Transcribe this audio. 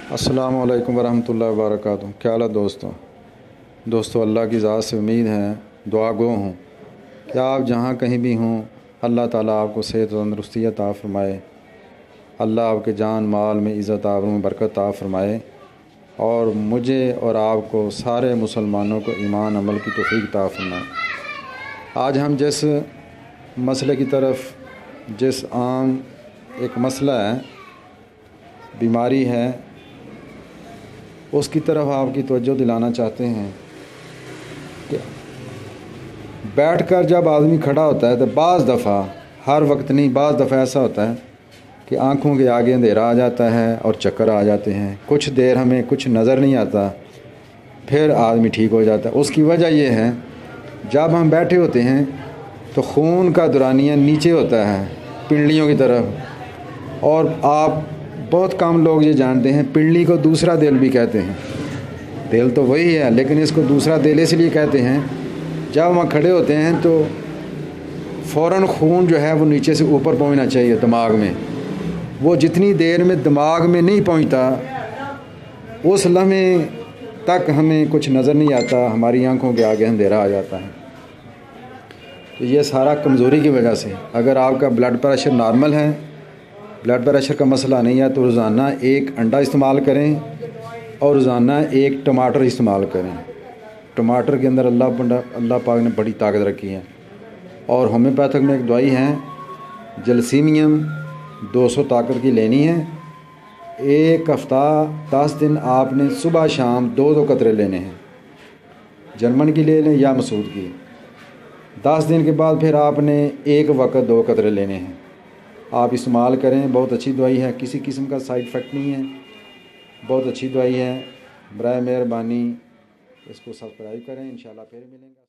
अस्सलाम वालेकुम वरहमतुल्लाहि वबरकातुहू। क्या हाल है दोस्तों अल्लाह की ज़ात से उम्मीद है, दुआ गो हूँ कि आप जहाँ कहीं भी हों अल्लाह ताला आपको सेहत और तंदरुस्ती अता फ़रमाए। अल्लाह आपके जान माल में इज़्ज़त आबरू में बरकत अता फ़रमाए और मुझे और आपको सारे मुसलमानों को ईमान अमल की तौफ़ीक़ अता फ़रमाए। आज हम जिस मसले की तरफ, जिस आम एक मसला है, बीमारी है, उसकी तरफ आपकी तवज्जो दिलाना चाहते हैं कि बैठकर जब आदमी खड़ा होता है तो बाज़ दफ़ा, हर वक्त नहीं, बाज़ दफ़ा ऐसा होता है कि आँखों के आगे अंधेरा आ जाता है और चक्कर आ जाते हैं। कुछ देर हमें कुछ नज़र नहीं आता, फिर आदमी ठीक हो जाता है। उसकी वजह यह है, जब हम बैठे होते हैं तो खून का दौरानिया नीचे होता है पिंडलियों की तरफ, और आप बहुत कम लोग ये जानते हैं पिंडली को दूसरा दिल भी कहते हैं। दिल तो वही है, लेकिन इसको दूसरा दिल इसलिए कहते हैं, जब वहाँ खड़े होते हैं तो फ़ौरन खून जो है वो नीचे से ऊपर पहुँचना चाहिए दिमाग में। वो जितनी देर में दिमाग में नहीं पहुँचता, उस लम्हे तक हमें कुछ नज़र नहीं आता, हमारी आंखों के आगे अंधेरा आ जाता है। तो ये सारा कमज़ोरी की वजह से। अगर आपका ब्लड प्रेशर नॉर्मल है, ब्लड प्रेशर का मसला नहीं है, तो रोज़ाना एक अंडा इस्तेमाल करें और रोज़ाना एक टमाटर इस्तेमाल करें। टमाटर के अंदर अल्लाह पाक ने बड़ी ताकत रखी है। और होम्योपैथिक में एक दवाई है जलसीमियम, 200 ताकत की लेनी है। एक हफ़्ता 10 दिन आपने सुबह शाम 2-2 कतरे लेने हैं। जर्मन की ले लें या मसूद की। 10 दिन के बाद फिर आपने एक वक्त 2 कतरे लेने हैं। आप इस्तेमाल करें, बहुत अच्छी दवाई है, किसी किस्म का साइड इफ़ेक्ट नहीं है, बहुत अच्छी दवाई है। बराए मेहरबानी इसको सब्सक्राइब करें। इंशाल्लाह फिर मिलेंगे।